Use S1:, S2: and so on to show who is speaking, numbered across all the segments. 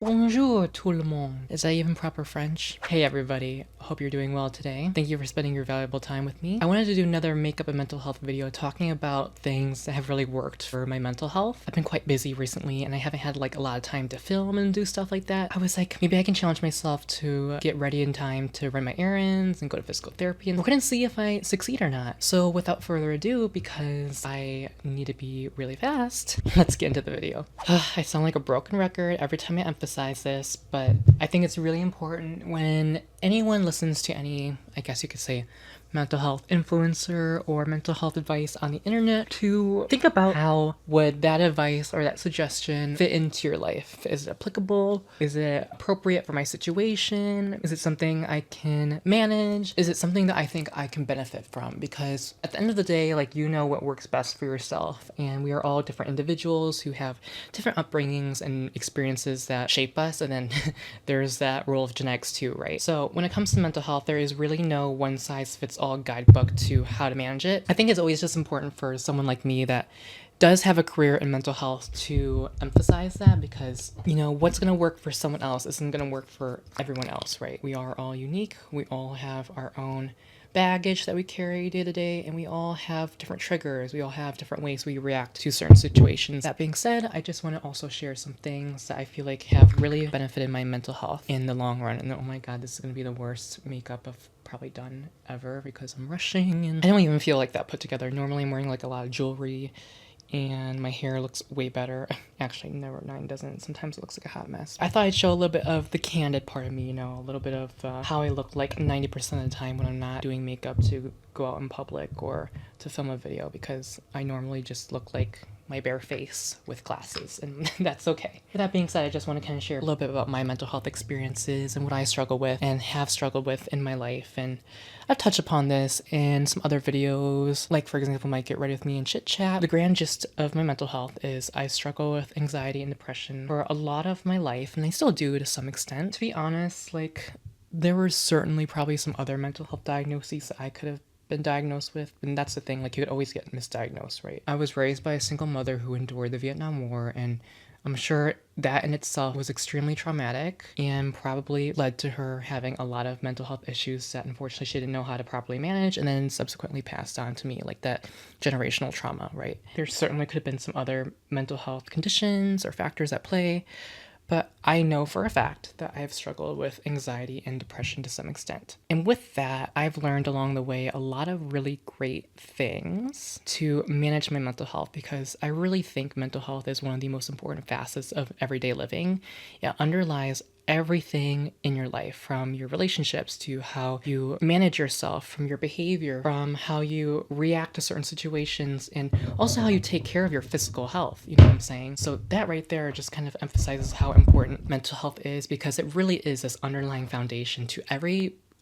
S1: Bonjour tout le monde. Is that even proper French? Hey everybody, hope you're doing well today. Thank you for spending your valuable time with me. I wanted to do another makeup and mental health video talking about things that have really worked for my mental health. I've been quite busy recently and I haven't had like a lot of time to film and do stuff like that. I was like, maybe I can challenge myself to get ready in time to run my errands and go to physical therapy, and we're gonna see if I succeed or not. So without further ado, because I need to be really fast, let's get into the video. I sound like a broken record every time I emphasize this, but I think it's really important when anyone listens to any, I guess you could say, mental health influencer or mental health advice on the internet to think about how would that advice or that suggestion fit into your life. Is it applicable? Is it appropriate for my situation? Is it something I can manage? Is it something that I think I can benefit from? Because at the end of the day, like, you know what works best for yourself, and we are all different individuals who have different upbringings and experiences that shape us, and then there's that role of genetics too, right? So when it comes to mental health, there is really no one size fits all guidebook to how to manage it. I think it's always just important for someone like me that does have a career in mental health to emphasize that, because, you know, what's going to work for someone else isn't going to work for everyone else, right? We are all unique. We all have our own baggage that we carry day to day, and we all have different triggers. We all have different ways we react to certain situations. That being said, I just want to also share some things that I feel like have really benefited my mental health in the long run. And oh my god, this is going to be the worst makeup I've probably done ever because I'm rushing and I don't even feel like that put together. Normally I'm wearing like a lot of jewelry and my hair looks way better. Actually, never mind, doesn't. Sometimes it looks like a hot mess. I thought I'd show a little bit of the candid part of me, you know, a little bit of how I look like 90% of the time when I'm not doing makeup to go out in public or to film a video, because I normally just look like my bare face with glasses, and that's okay. With that being said, I just want to kind of share a little bit about my mental health experiences and what I struggle with and have struggled with in my life. And I've touched upon this in some other videos, like for example, my Get Ready With Me and Chit Chat. The grand gist of my mental health is I struggle with anxiety and depression for a lot of my life, and I still do to some extent. To be honest, like, there were certainly probably some other mental health diagnoses that I could have been diagnosed with, and that's the thing, like, you could always get misdiagnosed, right? I was raised by a single mother who endured the Vietnam War, and I'm sure that in itself was extremely traumatic and probably led to her having a lot of mental health issues that unfortunately she didn't know how to properly manage, and then subsequently passed on to me, like that generational trauma, right? There certainly could have been some other mental health conditions or factors at play, but I know for a fact that I have struggled with anxiety and depression to some extent. And with that, I've learned along the way a lot of really great things to manage my mental health, because I really think mental health is one of the most important facets of everyday living. It underlies everything in your life, from your relationships to how you manage yourself, from your behavior, from how you react to certain situations, and also how you take care of your physical health. You know what I'm saying? So that right there just kind of emphasizes how important mental health is, because it really is this underlying foundation to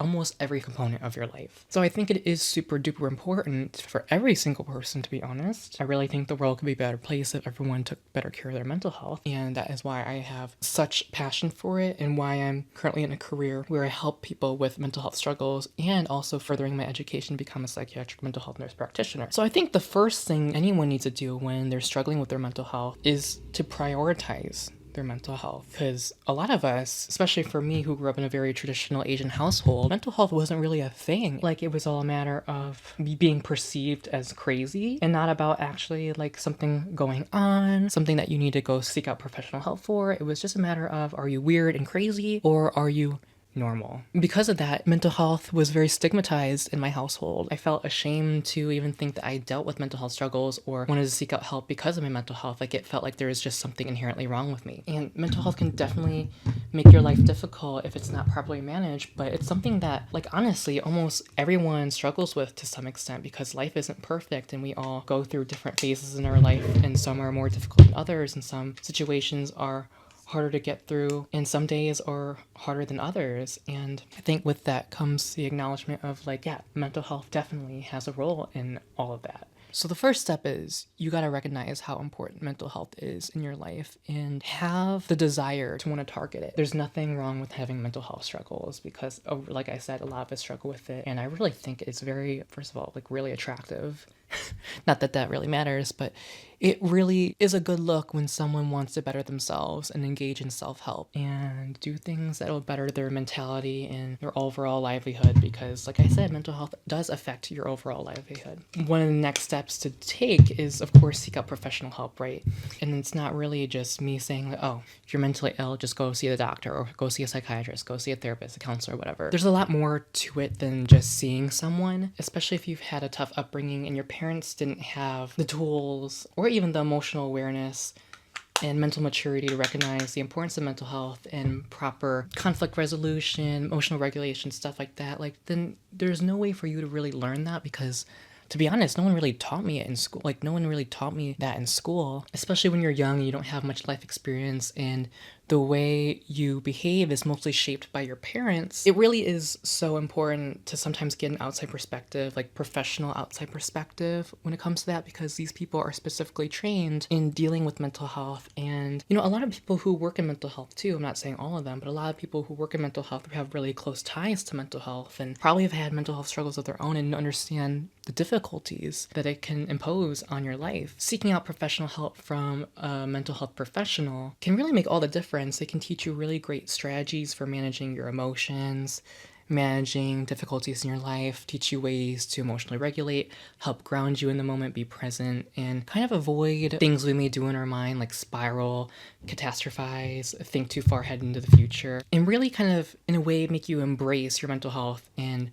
S1: almost every component of your life. So I think it is super duper important for every single person, to be honest. I really think the world could be a better place if everyone took better care of their mental health, and that is why I have such passion for it, and why I'm currently in a career where I help people with mental health struggles, and also furthering my education to become a psychiatric mental health nurse practitioner. So I think the first thing anyone needs to do when they're struggling with their mental health is to prioritize their mental health, because a lot of us, especially for me who grew up in a very traditional Asian household, mental health wasn't really a thing. Like, it was all a matter of me being perceived as crazy and not about actually like something going on, something that you need to go seek out professional help for. It was just a matter of, are you weird and crazy, or are you normal? Because of that, mental health was very stigmatized in my household. I felt ashamed to even think that I dealt with mental health struggles or wanted to seek out help because of my mental health. Like, it felt like there was just something inherently wrong with me. And mental health can definitely make your life difficult if it's not properly managed, but it's something that, like, honestly, almost everyone struggles with to some extent, because life isn't perfect and we all go through different phases in our life, and some are more difficult than others, and some situations are harder to get through, and some days are harder than others. And I think with that comes the acknowledgement of, like, yeah, mental health definitely has a role in all of that. So the first step is you got to recognize how important mental health is in your life and have the desire to want to target it. There's nothing wrong with having mental health struggles, because, like I said, a lot of us struggle with it, and I really think it's very, first of all, like, really attractive Not that that really matters, but it really is a good look when someone wants to better themselves and engage in self-help and do things that will better their mentality and their overall livelihood, because like I said, mental health does affect your overall livelihood. One of the next steps to take is, of course, seek out professional help, right? And it's not really just me saying like, oh, if you're mentally ill, just go see the doctor or go see a psychiatrist, go see a therapist, a counselor, whatever. There's a lot more to it than just seeing someone, especially if you've had a tough upbringing and your parents didn't have the tools or even the emotional awareness and mental maturity to recognize the importance of mental health and proper conflict resolution, emotional regulation, stuff like that. Like, then there's no way for you to really learn that, because to be honest, no one really taught me it in school. Like, no one really taught me that in school, especially when you're young and you don't have much life experience and the way you behave is mostly shaped by your parents. It really is so important to sometimes get an outside perspective, like professional outside perspective when it comes to that, because these people are specifically trained in dealing with mental health. And, you know, a lot of people who work in mental health too, I'm not saying all of them, but a lot of people who work in mental health have really close ties to mental health and probably have had mental health struggles of their own and understand the difficulties that it can impose on your life. Seeking out professional help from a mental health professional can really make all the difference. They can teach you really great strategies for managing your emotions, managing difficulties in your life, teach you ways to emotionally regulate, help ground you in the moment, be present, and kind of avoid things we may do in our mind, like spiral, catastrophize, think too far ahead into the future, and really kind of, in a way, make you embrace your mental health and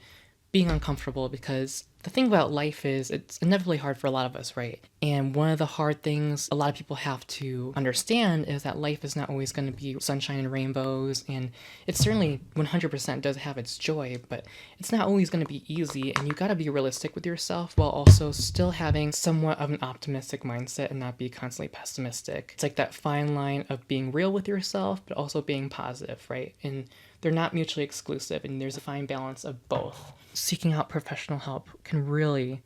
S1: being uncomfortable, because the thing about life is it's inevitably hard for a lot of us, right? And one of the hard things a lot of people have to understand is that life is not always going to be sunshine and rainbows, and it certainly 100% does have its joy, but it's not always going to be easy, and you got to be realistic with yourself while also still having somewhat of an optimistic mindset and not be constantly pessimistic. It's like that fine line of being real with yourself, but also being positive, right? And they're not mutually exclusive, and there's a fine balance of both. Seeking out professional help can really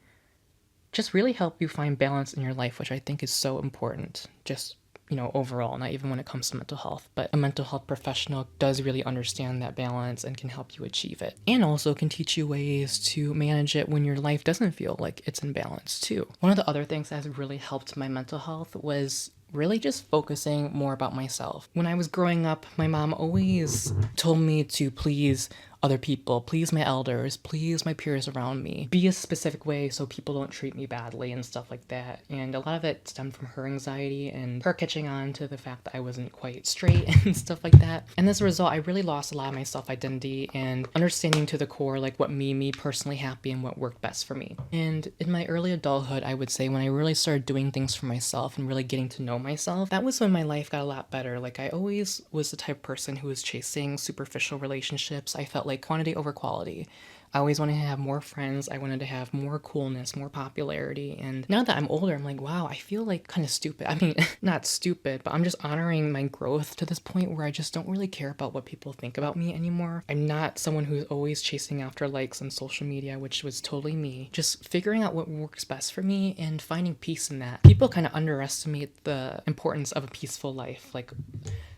S1: help you find balance in your life, which I think is so important. Just, you know, overall, not even when it comes to mental health, but a mental health professional does really understand that balance and can help you achieve it. And also can teach you ways to manage it when your life doesn't feel like it's in balance too. One of the other things that has really helped my mental health was really just focusing more about myself. When I was growing up, my mom always told me to please other people, please my elders, please my peers around me, be a specific way so people don't treat me badly and stuff like that. And a lot of it stemmed from her anxiety and her catching on to the fact that I wasn't quite straight and stuff like that. And as a result, I really lost a lot of my self-identity and understanding to the core like what made me personally happy and what worked best for me. And in my early adulthood, I would say, when I really started doing things for myself and really getting to know myself, that was when my life got a lot better. Like, I always was the type of person who was chasing superficial relationships. I felt like quantity over quality. I always wanted to have more friends. I wanted to have more coolness, more popularity. And now that I'm older, I'm like, wow, I feel like kind of stupid. I mean, not stupid, but I'm just honoring my growth to this point where I just don't really care about what people think about me anymore. I'm not someone who's always chasing after likes on social media, which was totally me. Just figuring out what works best for me and finding peace in that. People kind of underestimate the importance of a peaceful life. Like,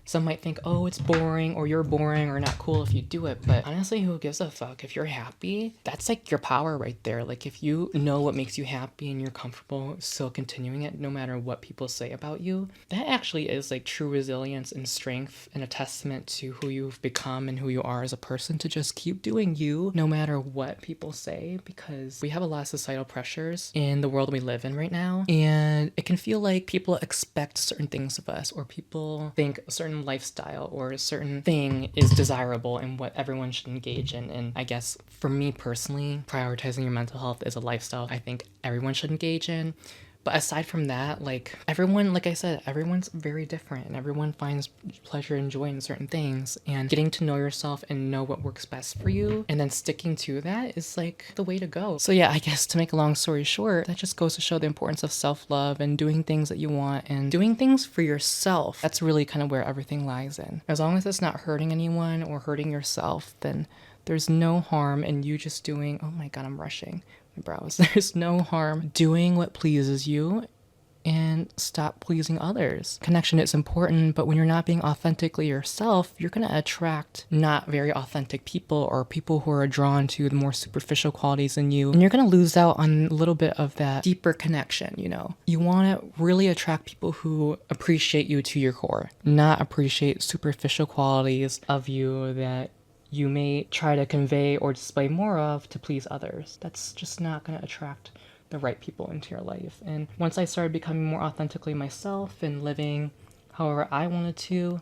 S1: some might think, oh, it's boring, or you're boring, or not cool if you do it. But honestly, who gives a fuck? If you're happy, that's like your power right there. Like, if you know what makes you happy and you're comfortable still continuing it no matter what people say about you, that actually is like true resilience and strength and a testament to who you've become and who you are as a person, to just keep doing you no matter what people say, because we have a lot of societal pressures in the world we live in right now. And it can feel like people expect certain things of us, or people think a certain lifestyle or a certain thing is desirable and what everyone should engage in. And I guess for me personally, prioritizing your mental health is a lifestyle I think everyone should engage in. But aside from that, like, everyone, like I said, everyone's very different and everyone finds pleasure and joy in certain things, and getting to know yourself and know what works best for you and then sticking to that is like the way to go. So yeah, I guess to make a long story short, that just goes to show the importance of self-love and doing things that you want and doing things for yourself. That's really kind of where everything lies in. As long as it's not hurting anyone or hurting yourself, then there's no harm in you just doing, oh my god, I'm rushing. Brows. There's no harm doing what pleases you and stop pleasing others. Connection is important, but when you're not being authentically yourself, you're going to attract not very authentic people or people who are drawn to the more superficial qualities in you. And you're going to lose out on a little bit of that deeper connection, you know? You want to really attract people who appreciate you to your core, not appreciate superficial qualities of you that you may try to convey or display more of to please others. That's just not going to attract the right people into your life. And once I started becoming more authentically myself and living however I wanted to,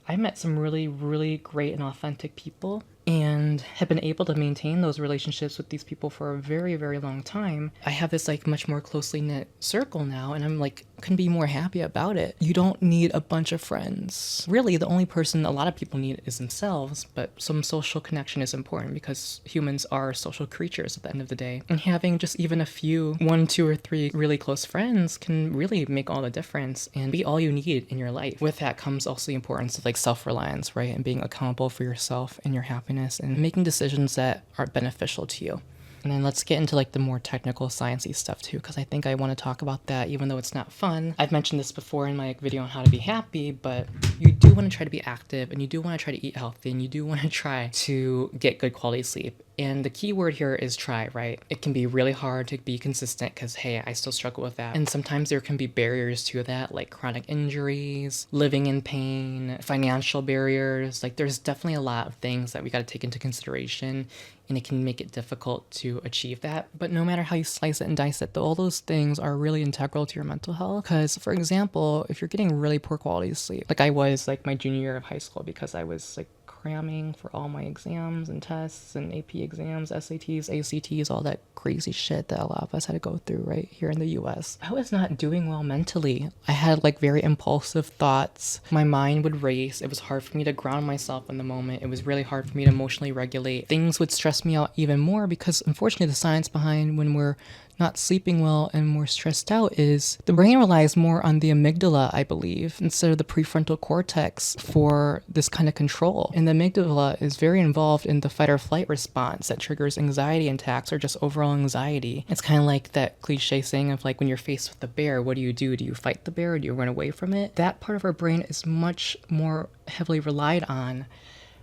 S1: I met some really, really great and authentic people and have been able to maintain those relationships with these people for a very, very long time. I have this like much more closely knit circle now, and I'm like, couldn't be more happy about it. You don't need a bunch of friends. Really, the only person a lot of people need is themselves, but some social connection is important because humans are social creatures at the end of the day. And having just even a few, 1, 2, or 3 really close friends can really make all the difference and be all you need in your life. With that comes also the importance of like self-reliance, right? And being accountable for yourself and your happiness and making decisions that are beneficial to you. And then let's get into like the more technical sciencey stuff too, because I think I want to talk about that even though it's not fun. I've mentioned this before in my video on how to be happy, but you do want to try to be active and you do want to try to eat healthy and you do want to try to get good quality sleep. And the key word here is try, right? It can be really hard to be consistent because, hey, I still struggle with that. And sometimes there can be barriers to that, like chronic injuries, living in pain, financial barriers. Like there's definitely a lot of things that we got to take into consideration, and it can make it difficult to achieve that. But no matter how you slice it and dice it, all those things are really integral to your mental health. Because, for example, if you're getting really poor quality sleep, like I was like my junior year of high school because I was like cramming for all my exams and tests and AP exams, SATs, ACTs, all that crazy shit that a lot of us had to go through right here in the US. I was not doing well mentally. I had like very impulsive thoughts. My mind would race. It was hard for me to ground myself in the moment. It was really hard for me to emotionally regulate. Things would stress me out even more because unfortunately the science behind when we're not sleeping well and more stressed out is the brain relies more on the amygdala, I believe, instead of the prefrontal cortex for this kind of control. And the amygdala is very involved in the fight or flight response that triggers anxiety attacks or just overall anxiety. It's kind of like that cliche saying of like when you're faced with a bear, what do? Do you fight the bear or do you run away from it? That part of our brain is much more heavily relied on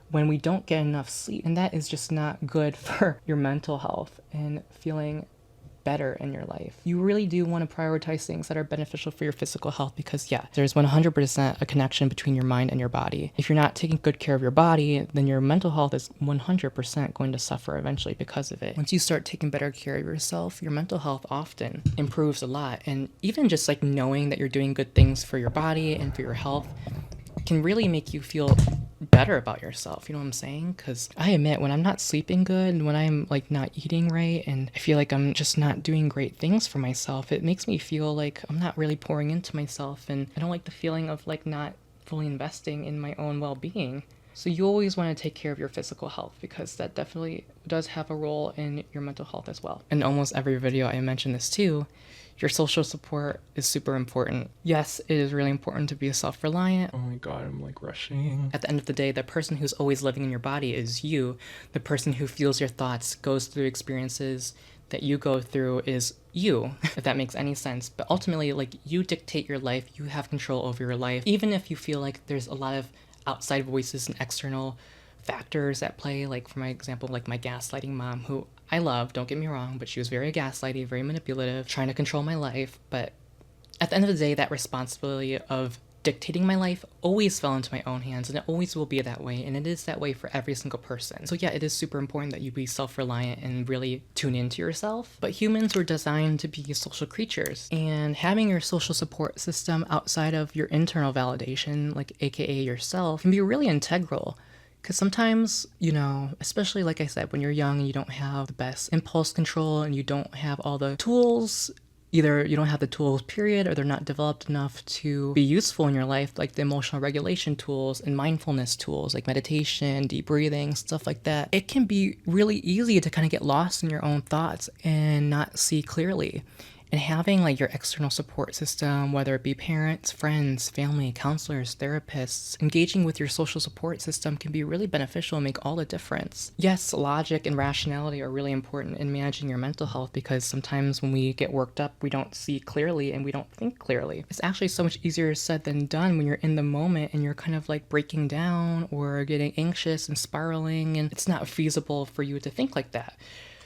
S1: when we don't get enough sleep. And that is just not good for your mental health and feeling better in your life. You really do want to prioritize things that are beneficial for your physical health because there's 100% a connection between your mind and your body. If you're not taking good care of your body, then your mental health is 100% going to suffer eventually because of it. Once you start taking better care of yourself, your mental health often improves a lot. And even just like knowing that you're doing good things for your body and for your health can really make you feel better about yourself, you know what I'm saying? Because I admit when I'm not sleeping good and when I'm like not eating right and I feel like I'm just not doing great things for myself, it makes me feel like I'm not really pouring into myself, and I don't like the feeling of like not fully investing in my own well-being. So you always want to take care of your physical health because that definitely does have a role in your mental health as well. In almost every video I mention this too. Your social support is super important. Yes, it is really important to be self-reliant. Oh my god, I'm like rushing. At the end of the day, the person who's always living in your body is you. The person who feels your thoughts, goes through experiences that you go through is you, if that makes any sense. But ultimately, like, you dictate your life. You have control over your life. Even if you feel like there's a lot of outside voices and external factors at play, like for my example, like my gaslighting mom, who I love, don't get me wrong, but she was very gaslighty, very manipulative, trying to control my life. But at the end of the day, that responsibility of dictating my life always fell into my own hands, and it always will be that way, and it is that way for every single person. So yeah, it is super important that you be self-reliant and really tune into yourself. But humans were designed to be social creatures, and having your social support system outside of your internal validation, like aka yourself, can be really integral. Because sometimes, you know, especially like I said, when you're young and you don't have the best impulse control and you don't have all the tools, either you don't have the tools period, or they're not developed enough to be useful in your life, like the emotional regulation tools and mindfulness tools like meditation, deep breathing, stuff like that. It can be really easy to kind of get lost in your own thoughts and not see clearly. And having like your external support system, whether it be parents, friends, family, counselors, therapists, engaging with your social support system can be really beneficial and make all the difference. Yes, logic and rationality are really important in managing your mental health because sometimes when we get worked up, we don't see clearly and we don't think clearly. It's actually so much easier said than done when you're in the moment and you're kind of like breaking down or getting anxious and spiraling, and it's not feasible for you to think like that.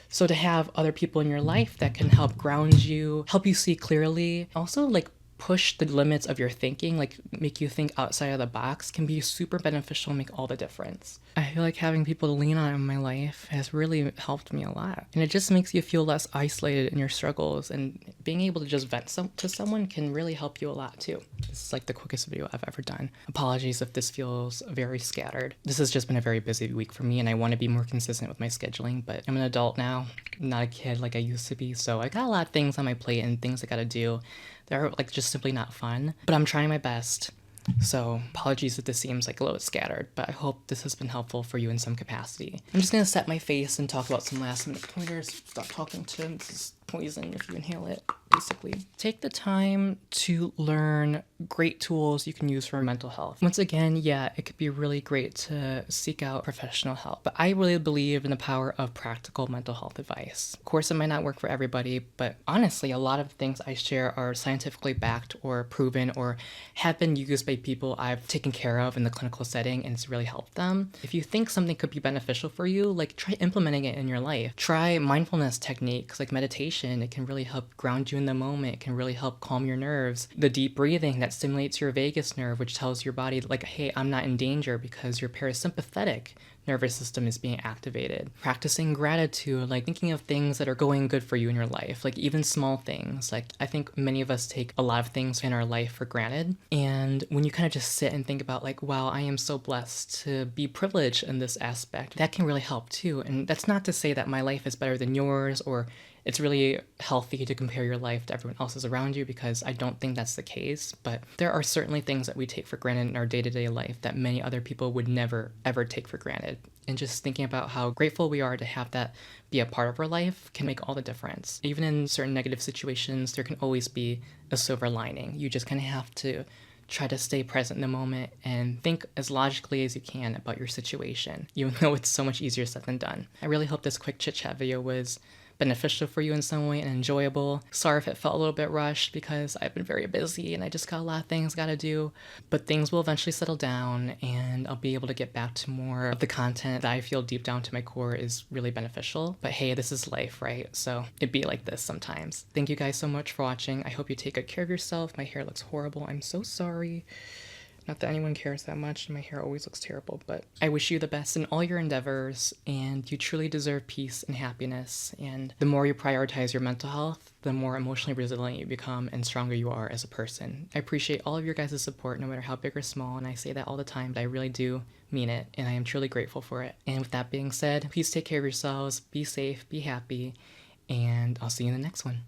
S1: So to have other people in your life that can help ground you, help you see clearly, also like push the limits of your thinking, like make you think outside of the box, can be super beneficial and make all the difference. I feel like having people to lean on in my life has really helped me a lot. And it just makes you feel less isolated in your struggles, and being able to just vent to someone can really help you a lot too. This is like the quickest video I've ever done. Apologies if this feels very scattered. This has just been a very busy week for me and I want to be more consistent with my scheduling, but I'm an adult now, I'm not a kid like I used to be, so I got a lot of things on my plate and things I gotta do. They're like just simply not fun, but I'm trying my best. So apologies if this seems like a little scattered, but I hope this has been helpful for you in some capacity. I'm just gonna set my face and talk about some last minute pointers. Stop talking to him. This is poison if you inhale it, basically. Take the time to learn great tools you can use for mental health. Once again, yeah, it could be really great to seek out professional help, but I really believe in the power of practical mental health advice. Of course, it might not work for everybody, but honestly, a lot of things I share are scientifically backed or proven or have been used by people I've taken care of in the clinical setting, and it's really helped them. If you think something could be beneficial for you, like try implementing it in your life. Try mindfulness techniques like meditation. It can really help ground you in the moment. It can really help calm your nerves. The deep breathing that stimulates your vagus nerve, which tells your body like, hey, I'm not in danger, because your parasympathetic nervous system is being activated. Practicing gratitude, like thinking of things that are going good for you in your life, like even small things. Like I think many of us take a lot of things in our life for granted. And when you kind of just sit and think about like, wow, I am so blessed to be privileged in this aspect, that can really help too. And that's not to say that my life is better than yours or it's really healthy to compare your life to everyone else's around you, because I don't think that's the case. But there are certainly things that we take for granted in our day-to-day life that many other people would never, ever take for granted. And just thinking about how grateful we are to have that be a part of our life can make all the difference. Even in certain negative situations, there can always be a silver lining. You just kind of have to try to stay present in the moment and think as logically as you can about your situation, even though it's so much easier said than done. I really hope this quick chit-chat video was beneficial for you in some way and enjoyable. Sorry if it felt a little bit rushed because I've been very busy and I just got a lot of things gotta do, but things will eventually settle down and I'll be able to get back to more of the content that I feel deep down to my core is really beneficial. But hey, this is life, right? So it'd be like this sometimes. Thank you guys so much for watching. I hope you take good care of yourself. My hair looks horrible. I'm so sorry. Not that anyone cares that much, my hair always looks terrible, but I wish you the best in all your endeavors, and you truly deserve peace and happiness, and the more you prioritize your mental health, the more emotionally resilient you become and stronger you are as a person. I appreciate all of your guys' support, no matter how big or small, and I say that all the time, but I really do mean it, and I am truly grateful for it. And with that being said, please take care of yourselves, be safe, be happy, and I'll see you in the next one.